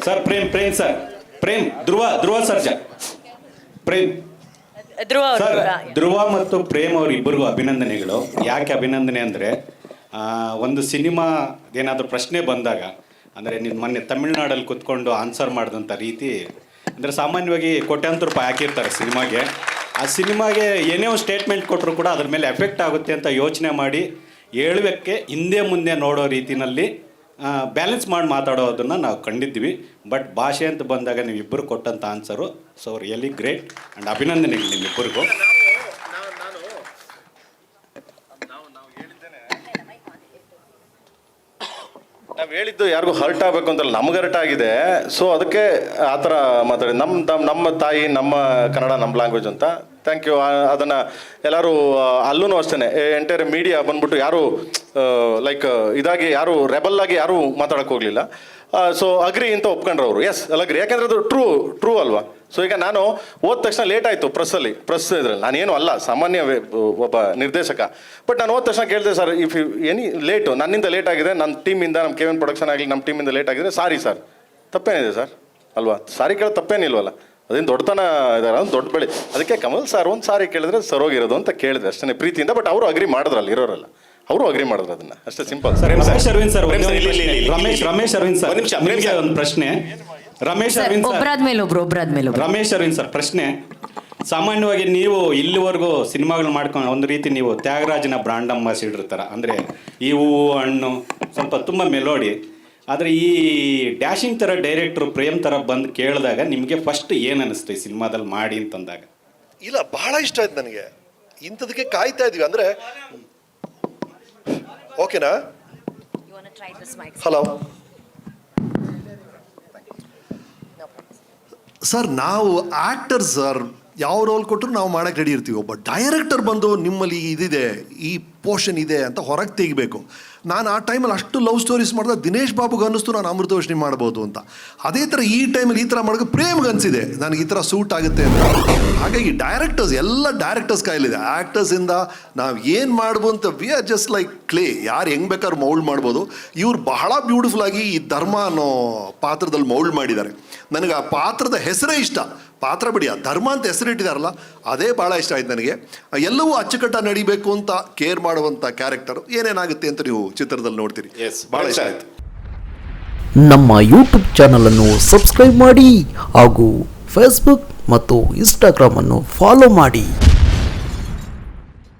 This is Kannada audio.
Sir Prem sir Prem Dhruva Sarja Prem sir ಧ್ರುವ ಮತ್ತು ಪ್ರೇಮ್ ಅವರಿಬ್ಬರಿಗೂ ಅಭಿನಂದನೆಗಳು. ಯಾಕೆ ಅಭಿನಂದನೆ ಅಂದರೆ ಒಂದು ಸಿನಿಮಾ ಏನಾದರೂ ಪ್ರಶ್ನೆ ಬಂದಾಗ ಅಂದರೆ ನೀವು ಮೊನ್ನೆ ತಮಿಳ್ನಾಡಲ್ಲಿ ಕೂತ್ಕೊಂಡು ಆನ್ಸರ್ ಮಾಡಿದಂಥ ರೀತಿ ಅಂದರೆ ಸಾಮಾನ್ಯವಾಗಿ ಕೋಟ್ಯಾಂತರ ರೂಪಾಯಿ ಹಾಕಿರ್ತಾರೆ ಸಿನಿಮಾಗೆ. ಆ ಸಿನಿಮಾಗೆ ಏನೇ ಒಂದು ಸ್ಟೇಟ್ಮೆಂಟ್ ಕೊಟ್ಟರು ಕೂಡ ಅದ್ರ ಮೇಲೆ ಎಫೆಕ್ಟ್ ಆಗುತ್ತೆ ಅಂತ ಯೋಚನೆ ಮಾಡಿ ಹೇಳುವಕ್ಕೆ ಹಿಂದೆ ಮುಂದೆ ನೋಡೋ ರೀತಿಯಲ್ಲಿ ಬ್ಯಾಲೆನ್ಸ್ ಮಾಡಿ ಮಾತಾಡೋದನ್ನು ನಾವು ಕಂಡಿದ್ವಿ. ಬಟ್ ಭಾಷೆ ಅಂತ ಬಂದಾಗ ನೀವಿಬ್ಬರು ಕೊಟ್ಟಂಥ answer so really great and ಅಭಿನಂದನೆಗಳು ನಿಮ್ಮಿಬ್ಬರಿಗೂ. ನಾವು ಹೇಳಿದ್ದು ಯಾರಿಗೂ ಹರ್ಟ್ ಆಗಬೇಕು ಅಂತಲ್ಲ, ನಮ್ಗೆ ಹರ್ಟ್ ಆಗಿದೆ. ಸೊ ಅದಕ್ಕೆ ಆ ಥರ ಮಾತಾಡಿ ನಮ್ಮ ತಾಯಿ ನಮ್ಮ ಕನ್ನಡ ನಮ್ಮ ಲ್ಯಾಂಗ್ವೇಜ್ ಅಂತ. Thank you. ಅದನ್ನು ಎಲ್ಲರೂ ಅಲ್ಲೂ ಅಷ್ಟೇ ಎಂಟೈರ್ ಮೀಡಿಯಾ ಬಂದ್ಬಿಟ್ಟು ಯಾರು ಲೈಕ್ ಇದಾಗಿ ಯಾರು ರೆಬಲ್ ಆಗಿ ಯಾರೂ ಮಾತಾಡೋಕ್ಕೆ ಹೋಗಲಿಲ್ಲ. ಸೊ ಅಗ್ರಿ ಅಂತ ಒಪ್ಕೊಂಡ್ರು ಅವರು. ಎಸ್ ಅಗ್ರಿ, ಯಾಕೆಂದರೆ ಅದು ಟ್ರೂ ಅಲ್ವಾ. ಸೊ ಈಗ ನಾನು ಹೋದ ತಕ್ಷಣ ಲೇಟ್ ಆಯಿತು ಪ್ರೆಸ್ ಇದ್ರಲ್ಲಿ, ನಾನೇನು ಅಲ್ಲ, ಸಾಮಾನ್ಯ ಒಬ್ಬ ನಿರ್ದೇಶಕ. ಬಟ್ ನಾನು ಹೋದ ತಕ್ಷಣ ಕೇಳಿದೆ, sir if you any late ನನ್ನಿಂದ ಲೇಟ್ ಆಗಿದೆ, ನನ್ನ ಟೀಮಿಂದ ನಮ್ಮ ಕೆವಿನ್ ಪ್ರೊಡಕ್ಷನ್ ಆಗಲಿ ನಮ್ಮ ಟೀಮಿಂದ ಲೇಟ್ ಆಗಿದೆ, ಸಾರಿ ಸರ್. ತಪ್ಪೇನಿದೆ ಸರ್ ಅಲ್ವಾ? ಸಾರಿ ಕೇಳೋದು ತಪ್ಪೇನಿಲ್ವಲ್ಲ, ಅದೇನು ದೊಡ್ಡತನ ಇದಾರೆ, ಅದು ದೊಡ್ಡ ಬೆಳೆ. ಅದಕ್ಕೆ ಕಮಲ್ ಸರ್ ಒಂದು ಸಾರಿ ಕೇಳಿದ್ರೆ ಸರೋಗಿರೋದು ಅಂತ ಕೇಳಿದೆ ಅಷ್ಟೇ ಪ್ರೀತಿಯಿಂದ. ಬಟ್ ಅವರು ಅಗ್ರಿ ಮಾಡಿದ್ರಲ್ಲ, ಇರೋರಲ್ಲ ಅವರು ಅಗ್ರಿ ಮಾಡಿದ್ರು ಅದನ್ನ, ಅಷ್ಟೇ simple. Sir Ramesh Aravind sir ನಿಮಗೆ ಒಂದು ಪ್ರಶ್ನೆ. ರಮೇಶ್ ಅರವಿಂದ್ ಸರ್ ಪ್ರಶ್ನೆ. ಸಾಮಾನ್ಯವಾಗಿ ನೀವು ಇಲ್ಲಿವರೆಗೂ ಸಿನಿಮಾಗಳು ಮಾಡ್ಕೊಂಡು ಒಂದು ರೀತಿ ನೀವು ತ್ಯಾಗರಾಜನ ಬ್ರಾಂಡ್ ಅಂಬಾಸಿಡರ್ ಥರ, ಅಂದರೆ ಈ ಹೂವು ಹಣ್ಣು ಸ್ವಲ್ಪ ತುಂಬ ಮೆಲೋಡಿ. ಆದರೆ ಈ ಡ್ಯಾಶಿಂಗ್ ಥರ ಡೈರೆಕ್ಟ್ರು ಪ್ರೇಮ್ ಥರ ಬಂದು ಕೇಳಿದಾಗ ನಿಮಗೆ ಫಸ್ಟ್ ಏನು ಅನ್ನಿಸ್ತು ಈ ಸಿನಿಮಾದಲ್ಲಿ ಮಾಡಿ ಅಂತಂದಾಗ? ಇಲ್ಲ, ಬಹಳ ಇಷ್ಟ ಆಯ್ತು ನನಗೆ. ಇಂಥದಕ್ಕೆ ಕಾಯ್ತಾ ಇದ್ವಿ. ಅಂದರೆ ಓಕೆನಾ? ಹಲೋ ಸರ್, ನಾವು ಆ್ಯಕ್ಟರ್ ಸರ್, ಯಾವ ರೋಲ್ ಕೊಟ್ಟರು ನಾವು ಮಾಡೋಕ್ಕೆ ರೆಡಿ ಇರ್ತೀವಿ. ಒಬ್ಬ ಡೈರೆಕ್ಟರ್ ಬಂದು ನಿಮ್ಮಲ್ಲಿ ಇದಿದೆ, ಈ ಪೋರ್ಷನ್ ಇದೆ ಅಂತ ಹೊರಗೆ ತೆಗಿಬೇಕು. ನಾನು ಆ ಟೈಮಲ್ಲಿ ಅಷ್ಟು ಲವ್ ಸ್ಟೋರೀಸ್ ಮಾಡಿದಾಗ ದಿನೇಶ್ ಬಾಬುಗೆ ಅನ್ನಿಸ್ತು ನಾನು ಅಮೃತವರ್ಷಿಣಿ ಮಾಡ್ಬೋದು ಅಂತ. ಅದೇ ಥರ ಈ ಟೈಮಲ್ಲಿ ಈ ಥರ ಮಾಡೋಕ್ಕೆ ಪ್ರೇಮ್ಗೆ ಅನಿಸಿದೆ ನನಗೆ ಈ ಥರ ಸೂಟ್ ಆಗುತ್ತೆ ಅಂತ. ಹಾಗಾಗಿ ಡೈರೆಕ್ಟರ್ಸ್ ಎಲ್ಲ ಡೈರೆಕ್ಟರ್ಸ್ ಕೈಲಿದೆ. ಆ್ಯಕ್ಟರ್ಸಿಂದ ನಾವು ಏನು ಮಾಡ್ಬೋದು ಅಂತ we are just like clay, ಯಾರು ಹೆಂಗೆ ಬೇಕಾದ್ರೂ ಮೌಲ್ಡ್ ಮಾಡ್ಬೋದು. ಇವ್ರು ಬಹಳ ಬ್ಯೂಟಿಫುಲ್ ಆಗಿ ಈ ಧರ್ಮ ಅನ್ನೋ ಪಾತ್ರದಲ್ಲಿ ಮೌಲ್ಡ್ ಮಾಡಿದ್ದಾರೆ. ನನಗೆ ಆ ಪಾತ್ರದ ಹೆಸರೇ ಇಷ್ಟ. ಪಾತ್ರ ಬಿಡಿ, ಆ ಧರ್ಮ ಅಂತ ಹೆಸರಿಟ್ಟಿದಾರಲ್ಲ ಅದೇ ಭಾಳ ಇಷ್ಟ ಆಯ್ತು ನನಗೆ. ಎಲ್ಲವೂ ಅಚ್ಚುಕಟ್ಟ ನಡಿಬೇಕು ಅಂತ ಕೇರ್ ಮಾಡುವಂಥ ಕ್ಯಾರೆಕ್ಟರ್ ಏನೇನಾಗುತ್ತೆ ಅಂತ ನೀವು ಚಿತ್ರದಲ್ಲಿ ನೋಡ್ತೀರಿ. ಭಾಳ ಇಷ್ಟ ಆಯ್ತು. ನಮ್ಮ ಯೂಟ್ಯೂಬ್ ಚಾನಲನ್ನು ಸಬ್ಸ್ಕ್ರೈಬ್ ಮಾಡಿ ಹಾಗೂ ಫೇಸ್ಬುಕ್ ಮತ್ತು ಇನ್ಸ್ಟಾಗ್ರಾಮನ್ನು ಫಾಲೋ ಮಾಡಿ.